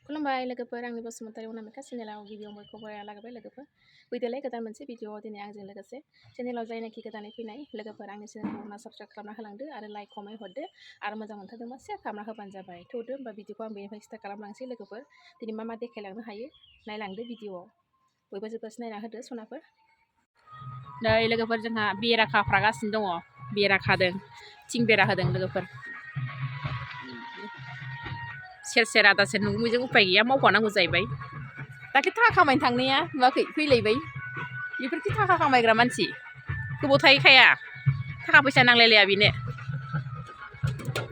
खुलुमबाय लोगोफोर आंनि बसुमतारी अनामिका चेनेलाव गिबियाव बयखौबो लागायबाय लोगोफोर फैदोलाय गोदान मोनसे भिडिअ दिनै आंजों लोगोसे चेनेलाव जायनाखि गोदानै फैनाय लोगोफोर आंनि चेनेलखौ अनना साबस्क्राइब खालामना होलांदो आरो लाइक कमेन्ट हरदो आरो मोजां मोनथारदोंबा शेयार खालामना होबानो जाबाय थौदो होमबा भिडिअखौ आं बेनिफ्राय स्टार्ट खालामलांसै लोगोफोर दिनै मा मा देखायलांनो हायो नायलांदो भिडिअआव बयबो जोबजासे नायना होदो सनाफोर नै लोगोफोर जोंहा बेरा खाफ्रागासिनो दङ बेरा खादों थिं बेरा होदों लोगोफोर सेर सेर आदा सेर नुगुमैजों उपाय गैया मावफानांगौ जाहैबाय दाख्लै थाखा खामायनो थांनाया नुवाखै फैलायबाय बेफोरखि थाखा खामायग्रा मानसि गोबाव थाहैखाया थाखा फैसा नांलायलाया बेनो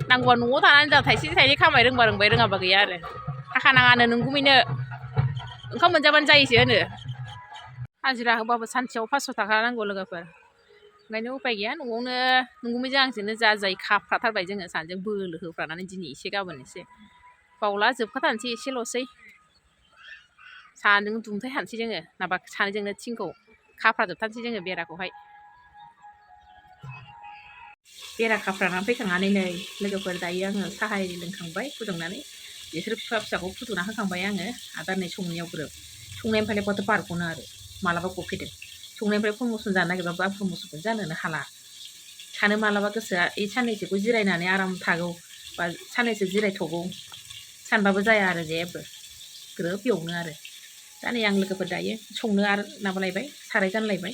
नांगौबा न'आव थानानै जा थाइसे थाइनै खामाय रोंबा रोंबाय रोङाबा गैया आरो थाखा नाङानो नोंगुमैनो ओंखाम मोनजाबानो जायोसो होनो हाजिरा होबाबो सानसेयाव 500 थाखा नांगौ लोगोफोर ओंखायनो उपाय गैया न'आवनो नोंगुमैजों आंजोंनो जा जाय खाफ्राथारबाय जोङो सानैजों बोलो होफ्रानानै दिनै एसे गाबोन एसे बावला जोबखाथारनोसै एसेल'सै सानैजों दुंथाय हानोसै जोङो माबा सानैजोंनो थिंखौ खाफ्राजोबथारनोसै जोङो बेराखौहाय बेरा खाफ्रानानै फैखांनानै नै लोगोफोर दायो आङो साहा एरि लोंखांबाय फुदुंनानै बिसोर फिसाखौ फुदुंना होखांबाय आङो आदा नै संनायाव ग्रोब संनायनिफ्राय लेखौथ' बारग'नो आरो मालाबा गफैदों संनायनिफ्राय प्रम'सन जानो नागिरबाबो आं प्रम'सनखौनो जानोनो हाला सानो मालाबा गोसोआ ए साननैसोखौ जिरायनानै आराम थागौ बा साननैसो जिरायथ'गौ सानबाबो जाया आरो जेबो ग्रोब एवनो आरो दा नै आं लोगोफोर दायो संनो आरो माबालायबाय साराय जानलायबाय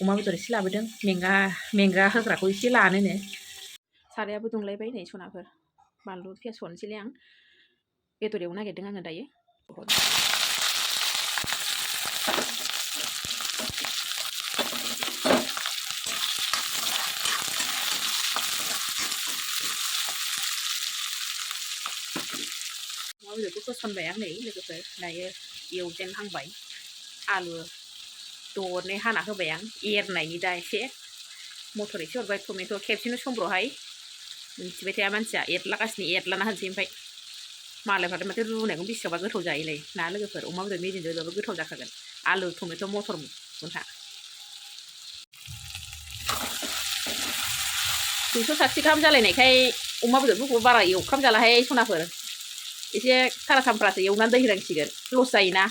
अमा बेदर एसे लाबोदों मेंगा होग्राखौ एसे लानोनो सारायाबो दुंलायबाय नै सनाफोर बानलु पियास हरनोसैलाय आं बेदर एवनो नागिरदों आङो दायो अमा बेदरखौ होसनबाय आं नै लोगोफोर दायो एवजेनहांबाय आलु दरनै हाना होबाय आं एरनायनि दा एसे मटर एसे हरबाय टमेट' खेबसेनो समब्रहाय मिथिबाय थाया मानसिया एरलागासिनो एरलाना होनोसै ओमफ्राय मालायफ्राथ' माथो रुनायखौ बेसेबांबा गोथाव जायोलाय ना लोगोफोर अमा बेदर मेजेमजोंबाबो गोथाव जाखागोन आलु टमेट' मटर मोनहा 260 गाहाम जालायनायखाय अमा बेदरफोरखौ बारा एवफ्राम जालाहाय सनाफोर एसे थाराथामफ्रासो एवनानै दै होनांसिगोन लस जायोना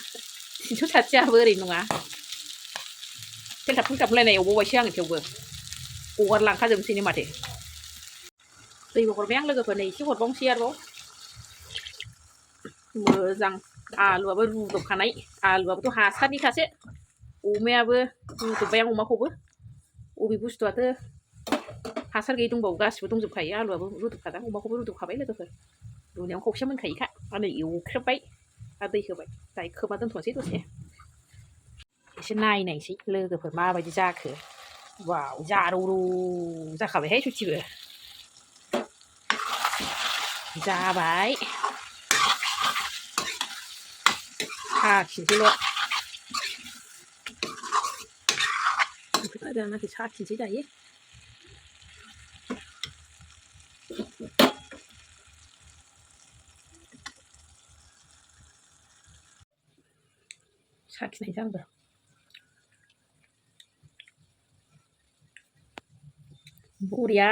360आबो ओरै नङा फेलथाब फेलथाबलायनाय एवबावबायसो आङो थेवबो हगारलांखाजोबनोसैनो माथो दैबो हरबाय आं लोगोफोर नै एसे हरबावनोसै आरोबाव मोजां आलुआबो रुदबखानाय आलुआबोथ' हासारनिखासो अमायाबो रुदबबाय आं अमाखौबो अबे बुस्थुआथ' हासार गैयै दंबावो गासिबो दंजोबखायो आलुआबो रुदबखादां अमाखौबो रुदबखाबाय लोगोफोर रुनायाव खावसे मोनखायोखा आरो एवख्रेबबाय आरो दै होबाय दायो खोबना दोनथ'नोसै दसे एसे नायनायसै लोगोफोर माबायदि जाखो वाव जारौरौ जाखाबायहाय सयथिबो जाबाय साखिनोसैल' दानाखि साखिनोसै दायो साखिनायसै आंबो बरिया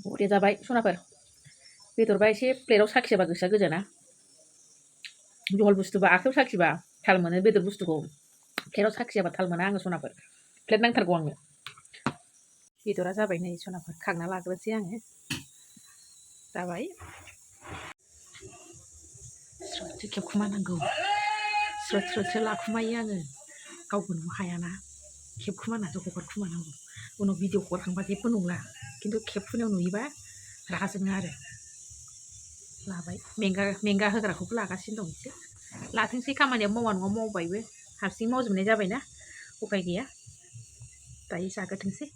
बरिया जाबाय सनाफोर बेदरबा एसे प्लेटाव साखियाबा गोसोआ गोजोना जहल बुस्थुबा आखायाव साखिबा थाल मोनो बेदर बुस्थुखौ प्लेटाव साखियाबा थाल मोना आङो सनाफोर प्लेट नांथारगौ आंनो बेदरा जाबाय नै सनाफोर खांना लाग्रोसै आङो जाबाय स्रोदसो खेबखुमानांगौ स्रोद स्रोदसो लाखुमायो आङो गावबो नुनो हायाना खेबखुमानासो हगारखुमानांगौ उनाव भिडिअ हगारखांबा जेबो नंला खिन्थु खेबखुनायाव नुयोबा रागा जोङो आरो लाबाय मेंगा होग्राखौबो लागासिनो दं एसे लाथोंसै खामानिया मावा नङा मावबायबो हारसिं मावजोबनाय जाबायना उपाय गैया दायो जाग्रोथोंसै